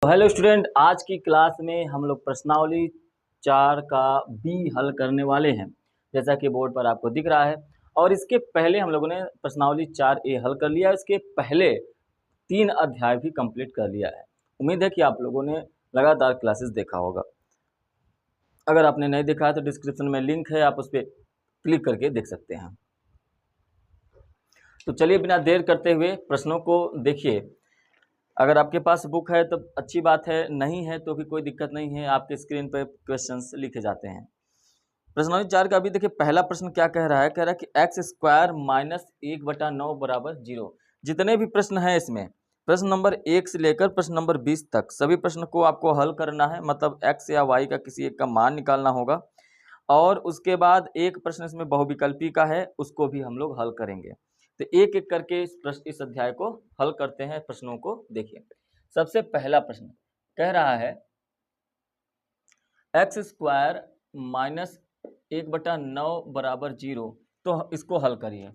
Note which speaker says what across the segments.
Speaker 1: Hello student, आज की class में हम लोग प्रश्नावली 4 का बी हल करने वाले हैं, जैसा कि बोर्ड पर आपको दिख रहा है। और इसके पहले हम लोगों ने प्रश्नावली 4 ए हल कर लिया, इसके पहले 3 अध्याय भी कंप्लीट कर लिया है। उम्मीद है कि आप लोगों ने लगातार क्लासेस देखा होगा। अगर आपने नहीं देखा है तो डिस्क्रिप्शन में लिंक है, आप उस पर क्लिक करके देख सकते हैं। तो चलिए बिना देर करते हुए प्रश्नों को देखिए। अगर आपके पास बुक है तो अच्छी बात है, नहीं है तो भी कोई दिक्कत नहीं है, आपके स्क्रीन पर क्वेश्चंस लिखे जाते हैं। प्रश्नावली 4 का अभी देखिए पहला प्रश्न क्या कह रहा है, कह रहा है कि एक्स स्क्वायर माइनस 1/9 बराबर 0। जितने भी प्रश्न हैं इसमें प्रश्न नंबर 1 से लेकर प्रश्न नंबर 20 तक सभी प्रश्न को आपको हल करना है, मतलब एक्स या वाई का किसी एक का मान निकालना होगा। और उसके बाद एक प्रश्न इसमें बहुविकल्पी का है, उसको भी हम लोग हल करेंगे। तो एक एक करके इस अध्याय को हल करते हैं। प्रश्नों को देखिए। सबसे पहला प्रश्न कह रहा है एक्स स्क्वायर माइनस 1/9 बराबर 0। तो इसको हल करिए।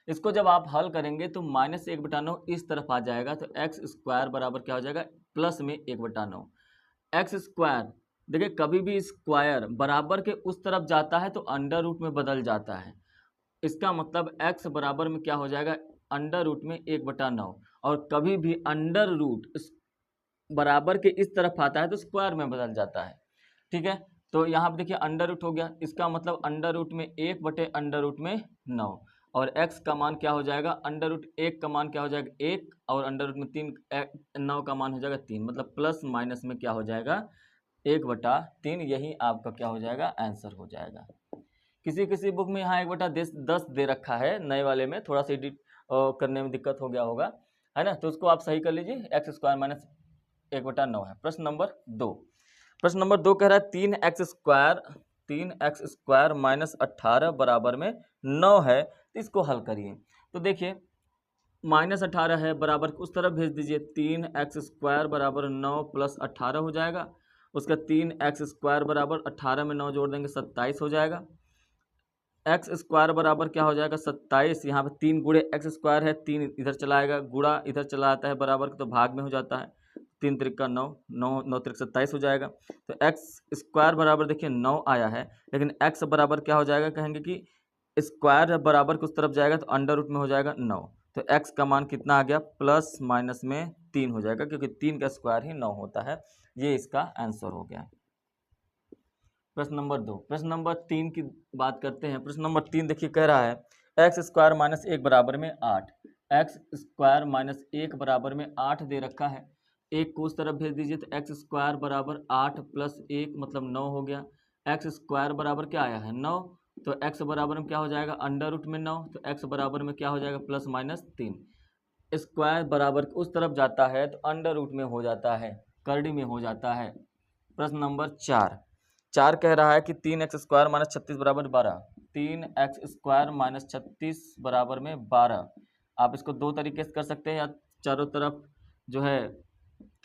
Speaker 1: इसको जब आप हल करेंगे तो माइनस 1/9 इस तरफ आ जाएगा, तो एक्स स्क्वायर बराबर क्या हो जाएगा, प्लस में 1/9। एक्स स्क्वायर देखिए, कभी भी स्क्वायर बराबर के उस तरफ जाता है तो अंडर रूट में बदल जाता है। इसका मतलब x बराबर में क्या हो जाएगा, अंडर रूट में 1/9। और कभी भी अंडर रूट बराबर के इस तरफ आता है तो स्क्वायर में बदल जाता है। ठीक है, तो यहाँ पे देखिए अंडर रूट हो गया, इसका मतलब अंडर रूट में 1/9। और x का मान क्या हो जाएगा, अंडर रूट 1 का मान क्या हो जाएगा 1, और अंडर रूट में 9 का मान हो जाएगा 3, मतलब प्लस माइनस में क्या हो जाएगा 1/3। यही आपका क्या हो जाएगा, आंसर हो जाएगा। किसी किसी बुक में यहाँ 1/10 दे रखा है, नए वाले में थोड़ा सा एडिट करने में दिक्कत हो गया होगा, है ना। तो उसको आप सही कर लीजिए, एक्स स्क्वायर माइनस 1/9 है। प्रश्न नंबर 2। प्रश्न नंबर 2 कह रहा है 3x स्क्वायर माइनस 18 बराबर में 9 है, तो इसको हल करिए। तो देखिए माइनस 18 है, बराबर उस तरफ भेज दीजिए। 3x स्क्वायर बराबर 9 प्लस 18 हो जाएगा। उसका 3x स्क्वायर बराबर 18 में 9 जोड़ देंगे 27 हो जाएगा। एक्स स्क्वायर बराबर क्या हो जाएगा 27। यहाँ पे 3 गुणे एक्स स्क्वायर है, 3 इधर चला आएगा, गुणा इधर चला आता है बराबर, तो भाग में हो जाता है। 3 त्रिका 9, 9 त्रिक 27 हो जाएगा। तो एक्स स्क्वायर बराबर देखिए 9 आया है, लेकिन एक्स बराबर क्या हो जाएगा, कहेंगे कि स्क्वायर बराबर कुछ तरफ जाएगा तो अंडर रूट में हो जाएगा 9। तो एक्स का मान कितना आ गया, प्लस माइनस में 3 हो जाएगा, क्योंकि 3 का स्क्वायर ही 9 होता है। ये इसका आंसर हो गया। प्रश्न नंबर 2। प्रश्न नंबर 3 की बात करते हैं। प्रश्न नंबर 3 देखिए कह रहा है एक्स स्क्वायर माइनस 1 बराबर में 8। एक्स स्क्वायर माइनस 1 बराबर में 8 दे रखा है, एक को उस तरफ भेज दीजिए। तो एक्स स्क्वायर बराबर 8 प्लस 1 मतलब 9 हो गया। एक्स स्क्वायर बराबर क्या आया है 9, तो एक्स बराबर में क्या हो जाएगा अंडर रूट में 9, तो एक्स बराबर में क्या हो जाएगा प्लस माइनस 3। स्क्वायर बराबर उस तरफ जाता है तो अंडर रूट में हो जाता है, करड़ी में हो जाता है। प्रश्न नंबर 4 कह रहा है कि 3x स्क्वायर माइनस 36 बराबर 12। 3x स्क्वायर माइनस 36 बराबर में 12। आप इसको दो तरीके से कर सकते हैं, या चारों तरफ जो है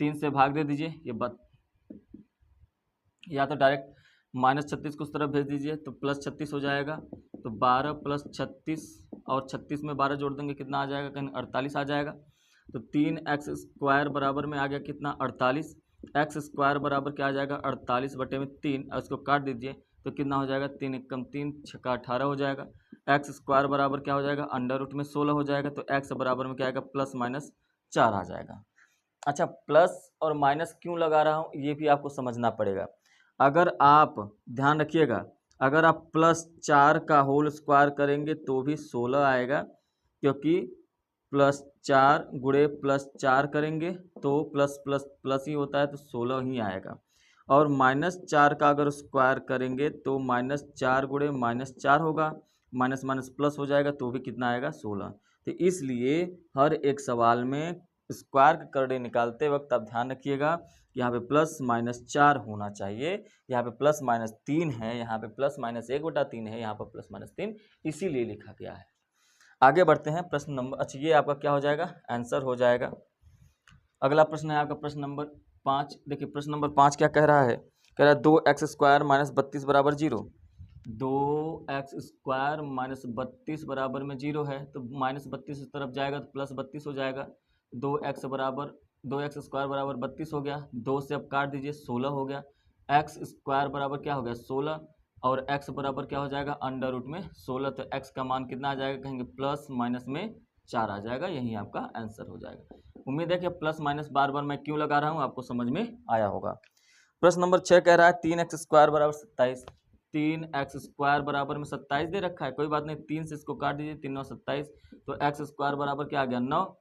Speaker 1: 3 से भाग दे दीजिए, या तो डायरेक्ट माइनस 36 को उस तरफ भेज दीजिए तो प्लस 36 हो जाएगा। तो 12 प्लस 36 और 36 में 12 जोड़ देंगे कितना आ जाएगा, कहीं 48 आ जाएगा। तो 3x स्क्वायर बराबर में आ गया कितना 48। एक्स स्क्वायर बराबर क्या आ जाएगा 48/3, और इसको काट दीजिए तो कितना हो जाएगा 3 एकम 3 छक्का 18 हो जाएगा। एक्स स्क्वायर बराबर क्या हो जाएगा अंडर रूट में 16 हो जाएगा। तो एक्स बराबर में क्या आएगा प्लस माइनस 4 आ जाएगा। अच्छा, प्लस और माइनस क्यों लगा रहा हूँ ये भी आपको समझना पड़ेगा। अगर आप ध्यान रखिएगा, अगर आप +4 का होल स्क्वायर करेंगे तो भी 16 आएगा, क्योंकि +4 गुणे +4 करेंगे तो प्लस प्लस प्लस ही होता है, तो 16 ही आएगा। और -4 का अगर स्क्वायर करेंगे तो -4 गुणे -4 होगा, माइनस माइनस प्लस हो जाएगा तो भी कितना आएगा 16। तो इसलिए हर एक सवाल में स्क्वायर के करड़े निकालते वक्त आप ध्यान रखिएगा, यहाँ पे +-4 होना चाहिए। यहाँ पे +-3 है, यहाँ पे +-1/3 है, यहाँ पर +-3 इसीलिए लिखा गया है। आगे बढ़ते हैं प्रश्न नंबर, अच्छा ये आपका क्या हो जाएगा आंसर हो जाएगा। अगला प्रश्न है आपका प्रश्न नंबर 5। देखिए प्रश्न नंबर 5 क्या कह रहा है, कह रहा है 2x स्क्वायर माइनस 32 बराबर 0। 2x स्क्वायर माइनस 32 बराबर में 0 है, तो -32 इस तरफ जाएगा तो +32 हो जाएगा। 2x बराबर 2x² बराबर 32 हो गया, 2 से अब काट दीजिए 16 हो गया, x² बराबर क्या हो गया 16 और x बराबर क्या हो जाएगा अंडर रूट में 16। तो x का मान कितना आ जाएगा, कहेंगे प्लस माइनस में 4 आ जाएगा, यही आपका आंसर हो जाएगा। उम्मीद है कि प्लस माइनस बार बार मैं क्यों लगा रहा हूँ आपको समझ में आया होगा। प्रश्न नंबर 6 कह रहा है 3x² बराबर 27। 3x² बराबर में 27 दे रखा है, कोई बात नहीं, 3 से इसको काट दीजिए, 3 9 27, तो x² बराबर क्या आ गया 9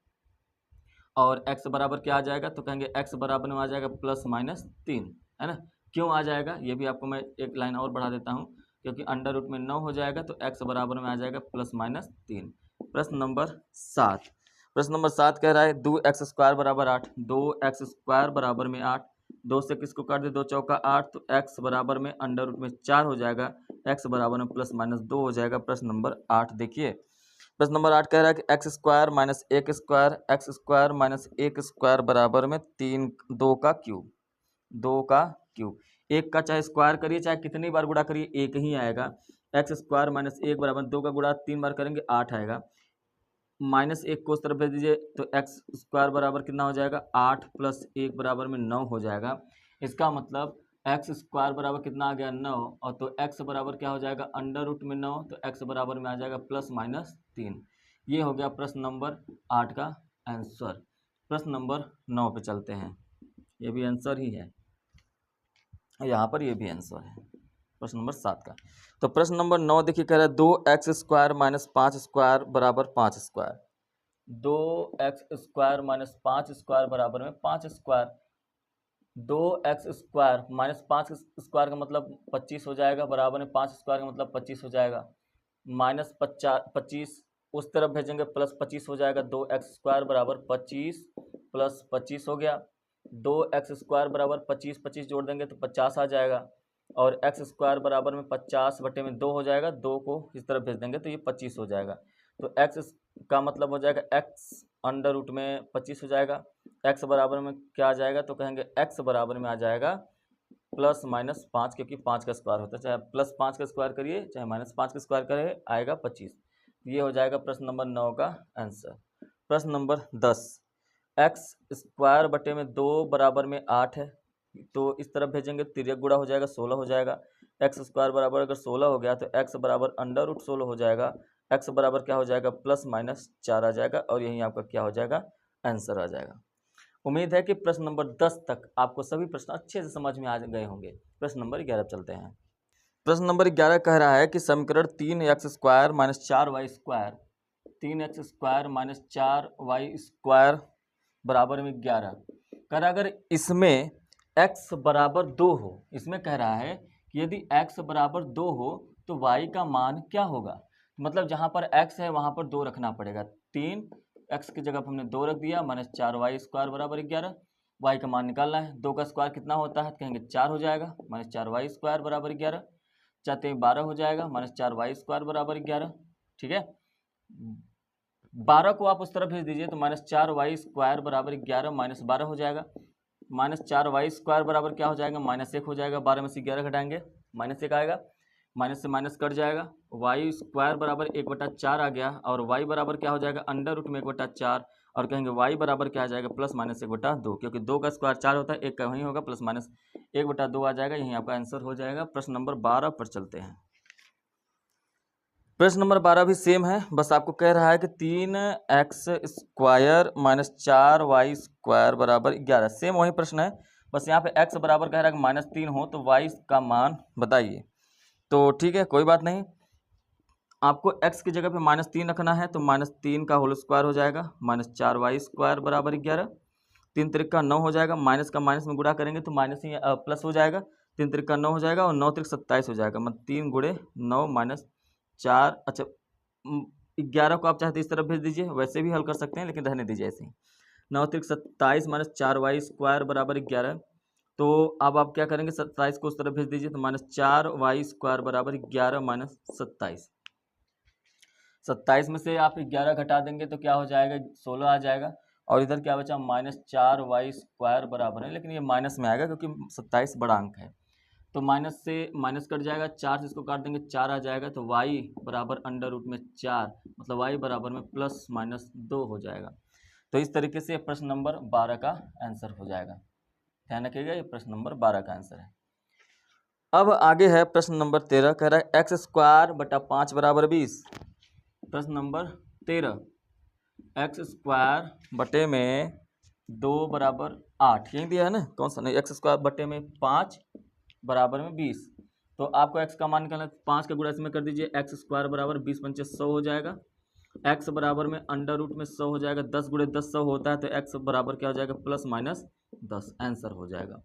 Speaker 1: और x बराबर क्या आ जाएगा, तो कहेंगे x बराबर में आ जाएगा प्लस माइनस 3, है ना। क्यों आ जाएगा ये भी आपको मैं एक लाइन और बढ़ा देता हूँ, क्योंकि अंडर रूट में 9 हो जाएगा तो x बराबर में आ जाएगा प्लस माइनस 3। प्रश्न नंबर 7, प्रश्न नंबर 7 कह रहा है 2x² बराबर 8। 2x² बराबर में 8, 2 से किसको काट दे, 2 चौका 8, तो x बराबर में अंडर रूट में 4 हो जाएगा, x बराबर में प्लस माइनस 2 हो जाएगा। प्रश्न नंबर 8 देखिए, प्रश्न नंबर 8 कह रहा है कि x² माइनस 1² x² माइनस 1² बराबर में 2 का क्यूब, 2 का क्यूब, एक का चाहे स्क्वायर करिए चाहे कितनी बार गुणा करिए एक ही आएगा। x² माइनस 1 बराबर 2 का गुणा 3 बार करेंगे 8 आएगा, माइनस 1 को उस तरफ भेज दीजिए तो x² बराबर कितना हो जाएगा 8 प्लस 1 बराबर में 9 हो जाएगा। इसका मतलब x² बराबर कितना आ गया 9, और तो x बराबर क्या हो जाएगा अंडर रूट में 9, तो x बराबर में आ जाएगा प्लस माइनस 3। ये हो गया प्रश्न नंबर 8 का आंसर। प्रश्न नंबर 9 पे चलते हैं, ये भी आंसर ही है, यहाँ पर ये भी आंसर है प्रश्न नंबर 7 का। तो प्रश्न नंबर 9 देखिए कह रहा है 2x² माइनस 5² बराबर 5²। 2x² माइनस 5² बराबर में 5²। 2x² माइनस 5² का मतलब 25 हो जाएगा, बराबर में 5² का मतलब 25 हो जाएगा, माइनस 25 उस तरफ भेजेंगे प्लस 25 हो जाएगा। 2x² बराबर 25 प्लस 25 हो गया, 2x² बराबर 25 25 जोड़ देंगे तो 50 आ जाएगा, और x² बराबर में 50/2 हो जाएगा, 2 को इस तरफ भेज देंगे तो ये 25 हो जाएगा। तो x का मतलब हो जाएगा x अंडर रूट में 25 हो जाएगा, x बराबर में क्या आ जाएगा, तो कहेंगे x बराबर में आ जाएगा प्लस माइनस 5, क्योंकि 5 का स्क्वायर होता है, चाहे प्लस 5 का स्क्वायर करिए चाहे माइनस 5 का स्क्वायर करिए आएगा 25। ये हो जाएगा प्रश्न नंबर 9 का आंसर। प्रश्न नंबर 10, x² बटे में 2 बराबर में 8 है, तो इस तरफ भेजेंगे तिर्यक गुणा हो जाएगा 16 हो जाएगा। x² बराबर अगर 16 हो गया तो x बराबर अंडर रूट 16 हो जाएगा, x बराबर क्या हो जाएगा प्लस माइनस 4 आ जाएगा, और यही आपका क्या हो जाएगा आंसर आ जाएगा। उम्मीद है कि प्रश्न नंबर 10 तक आपको सभी प्रश्न अच्छे से समझ में आ गए होंगे। प्रश्न नंबर 11 चलते हैं। प्रश्न नंबर 11 कह रहा है कि समीकरण 3x² minus 4y² 3x² minus 4y² बराबर में 11 कह रहा है अगर इसमें x बराबर 2 हो, इसमें कह रहा है कि यदि x बराबर 2 हो तो y का मान क्या होगा। मतलब जहाँ पर x है वहाँ पर 2 रखना पड़ेगा, 3x की जगह पर हमने 2 रख दिया, माइनस 4y² बराबर 11, y का मान निकालना है। 2 का स्क्वायर कितना होता है, कहेंगे 4 हो जाएगा, माइनस 4y² बराबर 11, चाहते हैं 12 हो जाएगा, माइनस 4y² बराबर 11, ठीक है। 12 को आप उस तरफ भेज दीजिए तो माइनस 4y² बराबर 11 माइनस 12 हो जाएगा, माइनस 4y² बराबर क्या हो जाएगा माइनस 1 हो जाएगा, 12 में से 11 घटाएंगे माइनस 1 आएगा, माइनस से माइनस कट जाएगा, y² बराबर 1/4 आ गया, और y बराबर क्या हो जाएगा अंडर रूट में 1/4, और कहेंगे y बराबर क्या आ जाएगा प्लस माइनस 1/2, क्योंकि 2 का स्क्वायर 4 होता है, 1 का वहीं होगा, प्लस माइनस 1/2 आ जाएगा, यहीं आपका आंसर हो जाएगा। प्रश्न नंबर 12 पर चलते हैं। प्रश्न नंबर 12 भी सेम है, बस आपको कह रहा है कि 3x² माइनस 4y² बराबर 11, सेम वही प्रश्न है, बस यहाँ पे x बराबर कह रहा है कि -3 हो तो y का मान बताइए। तो ठीक है कोई बात नहीं, आपको x की जगह पे -3 रखना है, तो -3 का होल स्क्वायर हो जाएगा, माइनस 4y² बराबर 11, 3 त्रिका 9 हो जाएगा, माइनस का माइनस में गुणा करेंगे तो माइनस ही प्लस हो जाएगा, 3 त्रिका 9 हो जाएगा, और 9 त्रिक 27 हो जाएगा, मतलब 3 गुणे 9 माइनस 4, अच्छा 11 को आप चाहते इस तरफ भेज दीजिए, वैसे भी हल कर सकते हैं लेकिन रहने दीजिए ऐसे ही। 9 त्रिक 27 माइनस 4y² बराबर 11, तो अब आप क्या करेंगे 27 को उस तरफ भेज दीजिए, तो माइनस 4y² बराबर 11 माइनस 27, 27 में से आप 11 घटा देंगे तो क्या हो जाएगा 16 आ जाएगा, और इधर क्या बचा माइनस 4y² बराबर है, लेकिन ये माइनस में आएगा क्योंकि 27 बड़ा अंक है, तो माइनस से माइनस कट जाएगा, 4 से इसको काट देंगे 4 आ जाएगा, तो y बराबर अंडर रूट में 4, मतलब y बराबर में प्लस माइनस 2 हो जाएगा। तो इस तरीके से प्रश्न नंबर 12 का आंसर हो जाएगा। ध्यान रखिएगा, ये प्रश्न नंबर 12 का आंसर है। अब आगे है प्रश्न नंबर 13, कह रहा है एक्स स्क्वायर बटा 5 बराबर 20। प्रश्न नंबर 13, एक्स स्क्वायर बटे में 2 बराबर 8, यही दिया है ना, कौन सा नहीं, एक्स स्क्वायर बटे में 5 बराबर में 20। तो आपको एक्स का मान निकालना है, 5 का गुणा इसमें कर दीजिए, एक्स स्क्वायर बराबर 20 पंचे 100 हो जाएगा। एक्स बराबर में अंडर रूट में 100 हो जाएगा, 10 गुणे 10 100 होता है, तो एक्स बराबर क्या हो जाएगा, प्लस माइनस 10, आंसर हो जाएगा।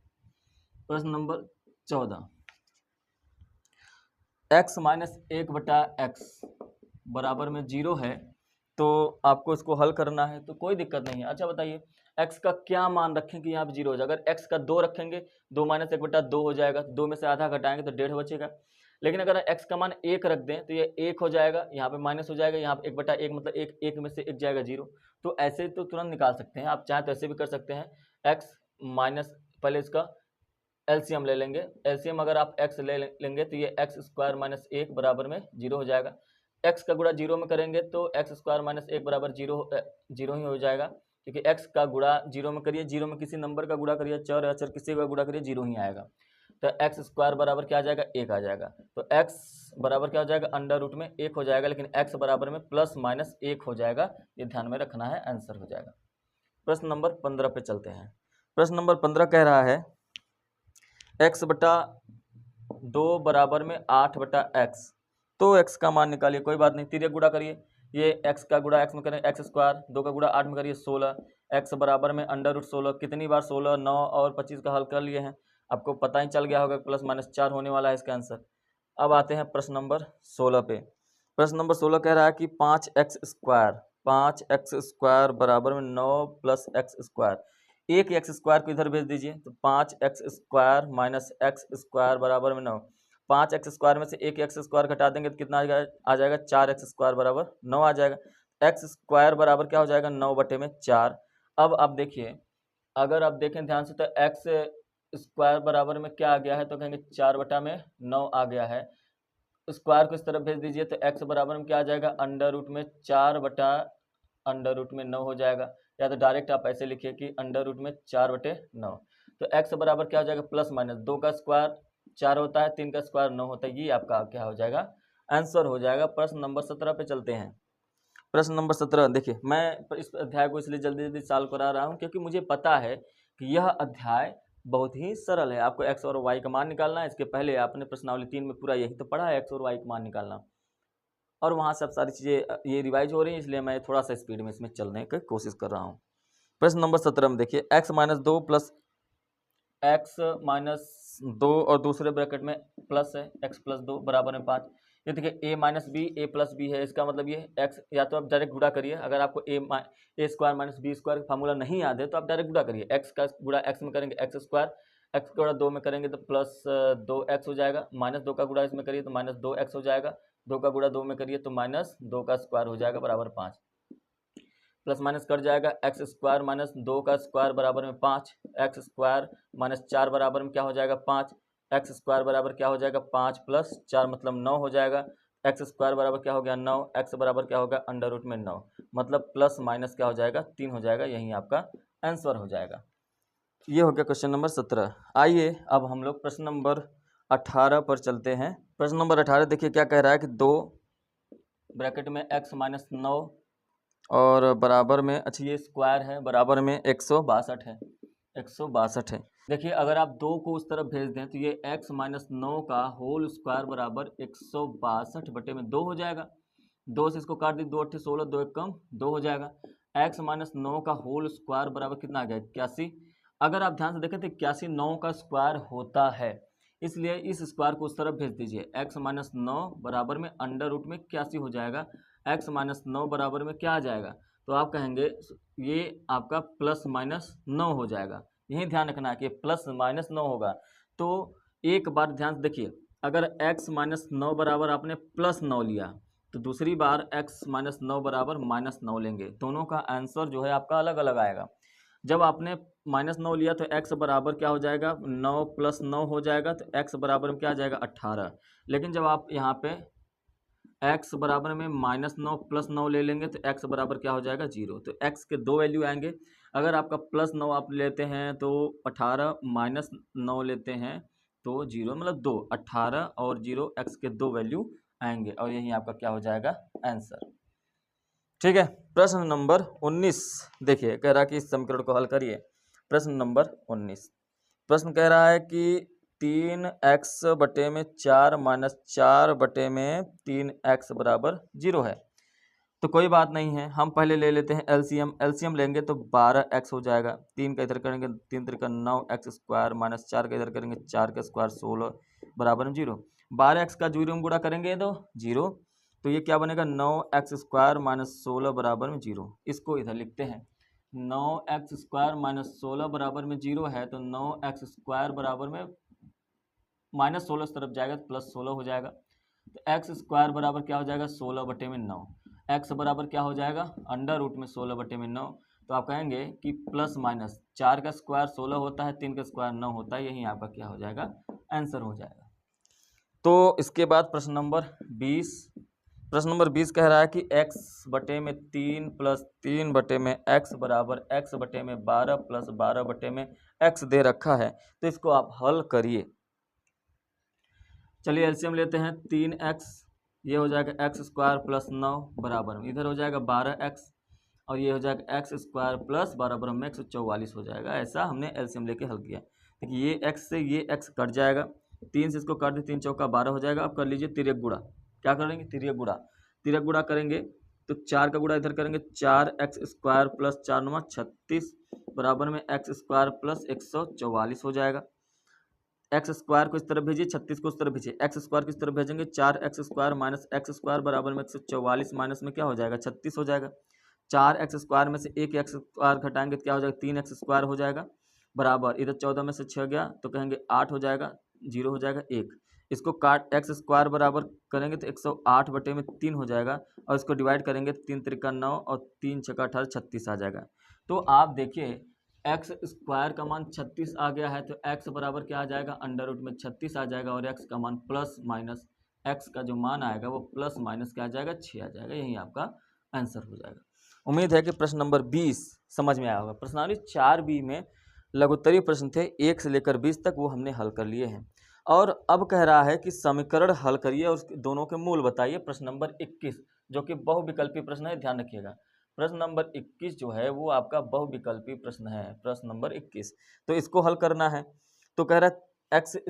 Speaker 1: प्रश्न नंबर 14, एक्स माइनस 1 बटा एक्स बराबर में 0 है, तो आपको इसको हल करना है, तो कोई दिक्कत नहीं है। अच्छा बताइए, x का क्या मान रखें कि यहाँ पे 0 हो जाएगा। अगर x का 2 रखेंगे, 2 माइनस 1 बटा 2 हो जाएगा, 2 में से आधा घटाएंगे तो 1.5 बचेगा। लेकिन अगर x का मान 1 रख दें तो ये 1 हो जाएगा, यहाँ पे माइनस हो जाएगा, यहाँ पे 1 बटा 1 मतलब 1 में से 1 जाएगा 0। तो ऐसे तो तुरंत निकाल सकते हैं, आप चाहें तो ऐसे भी कर सकते हैं। x माइनस, पहले इसका एलसीएम ले लेंगे, एलसीएम अगर आप x ले लेंगे तो ये एक्स स्क्वायर माइनस 1 बराबर में 0 हो जाएगा। x का गुणा 0 में करेंगे तो एक्स स्क्वायर माइनस 1 बराबर 0 ही हो जाएगा, क्योंकि x का गुणा 0 में करिए, 0 में किसी नंबर का गुणा करिए, चर या अचर किसी का गुणा करिए, 0 ही आएगा। तो एक्स स्क्वायर बराबर क्या आ जाएगा, 1 आ जाएगा। तो x बराबर क्या हो जाएगा, अंडर रूट में 1 हो जाएगा, लेकिन x बराबर में प्लस माइनस 1 हो जाएगा, ये ध्यान में रखना है, आंसर हो जाएगा। प्रश्न नंबर 15 पे चलते हैं। प्रश्न नंबर 15 कह रहा है x बटा 2 बराबर में 8 बटा एक्स, तो x का मान निकालिए, कोई बात नहीं, तिर्यक गुणा करिए, ये x का गुणा x में करें, एक्स स्क्वायर, 2 का गुणा 8 में करिए 16, x बराबर में अंडर रूट 16, कितनी बार 16, 9 और 25 का हल कर लिए हैं, आपको पता ही चल गया होगा, प्लस माइनस 4 होने वाला है इसका आंसर। अब आते हैं प्रश्न नंबर 16 पे। प्रश्न नंबर 16 कह रहा है कि 5x स्क्वायर बराबर में 9 प्लस एक्स स्क्वायर, एक एक्स स्क्वायर को इधर भेज दीजिए, तो 5x square minus x square बराबर में 9। 5x स्क्वायर में से एक एक्स स्क्वायर घटा देंगे तो कितना आ जाएगा, 4x स्क्वायर बराबर 9 आ जाएगा। एक्स स्क्वायर बराबर क्या हो जाएगा, 9 बटे में 4। अब आप देखिए, अगर आप देखें ध्यान से, तो एक्स स्क्वायर बराबर में क्या आ गया है, तो कहेंगे 4 बटा में 9 आ गया है। स्क्वायर को इस तरफ भेज दीजिए, तो एक्स बराबर में क्या आ जाएगा, अंडर रूट में 4 बटा अंडर रूट में 9 हो जाएगा, या तो डायरेक्ट आप ऐसे लिखिए कि अंडर रूट में 4 बटे 9। तो x बराबर क्या हो जाएगा, प्लस माइनस 2 का स्क्वायर 4 होता है, 3 का स्क्वायर 9 होता है, ये आपका क्या हो जाएगा, आंसर हो जाएगा। प्रश्न नंबर 17 पे चलते हैं। प्रश्न नंबर 17 देखिए, मैं इस अध्याय को इसलिए जल्दी जल्दी सॉल्व करा रहा हूँ क्योंकि मुझे पता है कि यह अध्याय बहुत ही सरल है। आपको x और y का मान निकालना है, इसके पहले आपने प्रश्नावली 3 में पूरा यही तो पढ़ा है, x और y का मान निकालना, और वहाँ से अब सारी चीज़ें ये रिवाइज हो रही हैं, इसलिए मैं थोड़ा सा स्पीड में इसमें चलने की कोशिश कर रहा हूँ। प्रश्न नंबर 17 में देखिए, x minus 2 plus x minus 2 और दूसरे ब्रैकेट में प्लस है, x प्लस 2 बराबर में 5। ये देखिए a minus B, A plus B है, इसका मतलब ये x, या तो आप डायरेक्ट गुणा करिए, अगर आपको a square minus b square formula नहीं याद है तो आप डायरेक्ट गुणा करिए, x का गुणा x में करेंगे एक्स स्क्वायर, एक्स का गुणा 2 में करेंगे तो प्लस 2x हो जाएगा, माइनस 2 का गुणा इसमें करिए तो माइनस 2x हो जाएगा, 2 का गुणा 2 में करिए तो माइनस 2 का स्क्वायर हो जाएगा बराबर 5, प्लस माइनस कट जाएगा, एक्स स्क्वायर माइनस 2 का स्क्वायर बराबर में 5, एक्स स्क्वायर माइनस 4 बराबर में क्या हो जाएगा 5, एक्स स्क्वायर बराबर क्या हो जाएगा 5 प्लस 4 मतलब 9 हो जाएगा, एक्स स्क्वायर बराबर क्या हो गया 9, एक्स बराबर क्या होगा अंडर रूट में 9, मतलब प्लस माइनस क्या हो जाएगा 3 हो जाएगा, यही आपका आंसर हो जाएगा। ये हो गया क्वेश्चन नंबर 17। आइए अब हम लोग प्रश्न नंबर 18 पर चलते हैं। प्रश्न नंबर 18 देखिए क्या कह रहा है कि 2 ब्रैकेट में x माइनस 9 और बराबर में, अच्छा ये स्क्वायर है, बराबर में 162 है, 162 है। देखिए अगर आप 2 को उस तरफ भेज दें तो ये x माइनस 9 का होल स्क्वायर बराबर 162 बटे में 2 हो जाएगा, 2 से इसको काट दी, 2 8 16, 2 1 कम 2 हो जाएगा। x माइनस 9 का होल स्क्वायर बराबर कितना आ गया 81। अगर आप ध्यान से देखें तो 81 9 का स्क्वायर होता है, इसलिए इस स्क्वायर को उस तरफ भेज दीजिए, x माइनस 9 बराबर में अंडर रूट में 81 हो जाएगा, x माइनस 9 बराबर में क्या आ जाएगा, तो आप कहेंगे ये आपका प्लस माइनस 9 हो जाएगा। यही ध्यान रखना है कि प्लस माइनस 9 होगा। तो एक बार ध्यान से देखिए, अगर x माइनस 9 बराबर आपने प्लस 9 लिया तो दूसरी बार x माइनस 9 बराबर माइनस 9 लेंगे, दोनों का आंसर जो है आपका अलग अलग आएगा। जब आपने माइनस 9 लिया तो x बराबर क्या हो जाएगा 9 प्लस 9 हो जाएगा, तो x बराबर में क्या आ जाएगा 18। लेकिन जब आप यहाँ पे x बराबर में -9 + 9 ले लेंगे तो x बराबर क्या हो जाएगा 0। तो x के दो वैल्यू आएंगे। अगर आपका +9 आप लेते हैं तो 18 -9 लेते हैं तो 0 मतलब 2, 18 और 0 x के दो वैल्यू आएंगे और यही आपका क्या हो जाएगा आंसर। ठीक है। प्रश्न नंबर 19 देखिए, कह रहा है कि इस समीकरण को हल करिए। प्रश्न नंबर 19 प्रश्न कह रहा है कि 3x/4 - 4/3x बराबर 0 है। तो कोई बात नहीं है, हम पहले ले लेते हैं एलसीएम। एलसीएम लेंगे तो 12x हो जाएगा। 3 का इधर करेंगे 3 × 3 = 9x² - 4 का इधर करेंगे 4 का स्क्वायर 16 बराबर 0। 12x का 0 गुणा करेंगे तो 0। तो ये क्या बनेगा 9x² - 16 बराबर में 0। इसको इधर लिखते हैं 9x² - 16 बराबर में 0 है तो 9x² बराबर में -16 इस तरफ जाएगा तो +16 हो जाएगा। तो x² बराबर क्या हो जाएगा 16/9। x बराबर क्या हो जाएगा √ में 16/9। तो आप कहेंगे कि प्लस माइनस 4 का स्क्वायर 16 होता है, 3 का स्क्वायर 9 होता है, यही आपका क्या हो जाएगा आंसर हो जाएगा। तो इसके बाद प्रश्न नंबर 20। प्रश्न नंबर 20 कह रहा है कि x/3 + 3/x बराबर x/12 + 12/x दे रखा है। तो इसको आप हल करिए। चलिए एलसीएम लेते हैं। 3x ये हो जाएगा x² + 9 बराबर में इधर हो जाएगा 12x और ये हो जाएगा x² + 12 बराबर में 144 हो जाएगा। ऐसा हमने एलसीएम लेके हल किया। देखिए ये x से ये x कट जाएगा, 3 से इसको काट दे 3 चौका 12 हो जाएगा। अब कर लीजिए तिर्यक गुणा। क्या करेंगे तिर्यक गुणा। तिर्यक गुणा करेंगे तो 4 का गुणा इधर करेंगे 4x² + 4 × 9 = 36 बराबर में x² + 144 हो जाएगा। x² को इस तरफ भेजिए, 36 को उस तरफ भेजिए। x² को इस तरफ भेजेंगे 4x² - x² बराबर में 144 माइनस में क्या हो जाएगा 36 हो जाएगा। 4x² में से एक x² घटाएंगे तो क्या हो जाएगा 3x² हो जाएगा बराबर इधर 14 में से 6 गया तो कहेंगे 8 हो जाएगा, 0 हो जाएगा 1। इसको काट x² बराबर करेंगे तो 108/3 हो जाएगा और इसको डिवाइड करेंगे 3 × 3 = 9 और 3 × 6 = 18 36 आ जाएगा। तो आप देखिए x² का मान 36 आ गया है तो x बराबर क्या आ जाएगा √ में 36 आ जाएगा और x का मान प्लस माइनस x का जो मान आएगा वो प्लस माइनस क्या आ जाएगा 6 आ जाएगा। यही आपका आंसर हो जाएगा। उम्मीद है कि प्रश्न नंबर 20 समझ में आया होगा। प्रश्नावली 4b में लघुत्तरीय प्रश्न थे 1 से लेकर 20 तक, वो हमने हल कर लिए हैं। और अब कह रहा है कि समीकरण हल करिए और दोनों के मूल बताइए। प्रश्न नंबर 21 जो कि बहुविकल्पी प्रश्न है, ध्यान रखिएगा। प्रश्न नंबर 21 जो है वो आपका बहुविकल्पी प्रश्न है। प्रश्न नंबर 21 तो इसको हल करना है। तो कह रहा है x²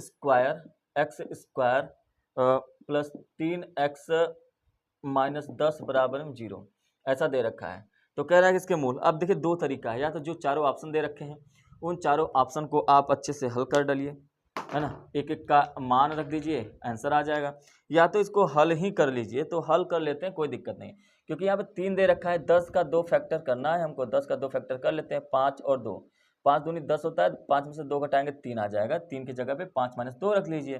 Speaker 1: + 3x - 10 बराबर में 0 ऐसा दे रखा है। तो कह रहा है कि इसके मूल। अब देखिए दो तरीका है, या तो जो चारों ऑप्शन दे रखे हैं उन चारों ऑप्शन को आप अच्छे से हल कर डालिए, है ना, एक एक का मान रख दीजिए, आंसर आ जाएगा। या तो इसको हल ही कर लीजिए। तो हल कर लेते हैं, कोई दिक्कत नहीं, क्योंकि यहाँ पे 3 दे रखा है, 10 का 2 फैक्टर करना है हमको। 10 का 2 फैक्टर कर लेते हैं, 5 और 2, 5 दूनी 10 होता है, 5 में से 2 घटाएंगे 3 आ जाएगा। 3 की जगह पे 5 - 2 रख लीजिए।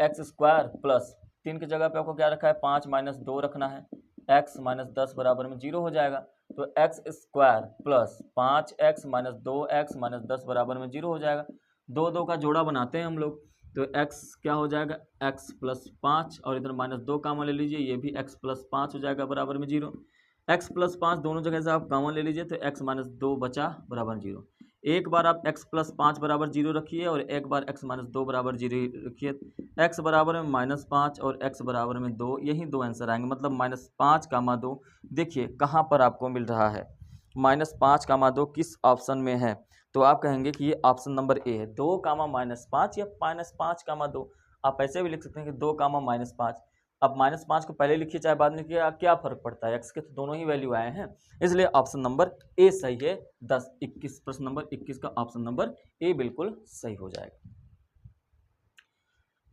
Speaker 1: x² + 3 की जगह पे आपको क्या रखा है 5 - 2 रखना है, x - 10 बराबर में 0 हो जाएगा। तो x² + 5x - 2x - 10 बराबर में 0 हो जाएगा। 2 का जोड़ा बनाते हैं हम लोग। तो x क्या हो जाएगा x + 5 और इधर -2 कॉमन ले लीजिए, ये भी x + 5 हो जाएगा बराबर में 0। x + 5 दोनों जगह से आप कॉमन ले लीजिए तो x - 2 बचा बराबर 0। एक बार आप x + 5 बराबर 0 रखिए और एक बार x - 2 बराबर 0 रखिए। x बराबर में -5 और x बराबर में 2, यही दो आंसर आएंगे। मतलब -5, 2 देखिए कहाँ पर आपको मिल रहा है। -5, 2 किस ऑप्शन में है? तो आप कहेंगे कि ये ऑप्शन नंबर ए है, 2, -5 या -5, 2। आप ऐसे भी लिख सकते हैं कि 2, -5। अब -5 को पहले लिखिए चाहे बाद में लिखिए, क्या फर्क पड़ता है, x के तो दोनों ही वैल्यू आए हैं, इसलिए ऑप्शन नंबर ए सही है। 10-21 प्रश्न नंबर 21 का ऑप्शन नंबर ए बिल्कुल सही हो जाएगा।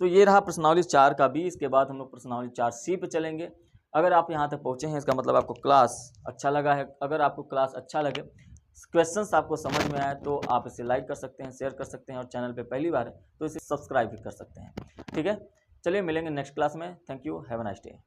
Speaker 1: तो ये रहा प्रश्नावली 4 का भी। इसके बाद हम लोग प्रश्नावली 4C पे चलेंगे। अगर आप यहाँ तक पहुँचे हैं इसका मतलब आपको क्लास अच्छा लगा है। अगर आपको क्लास अच्छा लगे, क्वेश्चंस आपको समझ में आए तो आप इसे लाइक कर सकते हैं, शेयर कर सकते हैं और चैनल पे पहली बार है तो इसे सब्सक्राइब भी कर सकते हैं। ठीक है, चलिए मिलेंगे नेक्स्ट क्लास में। Thank you, have a nice day.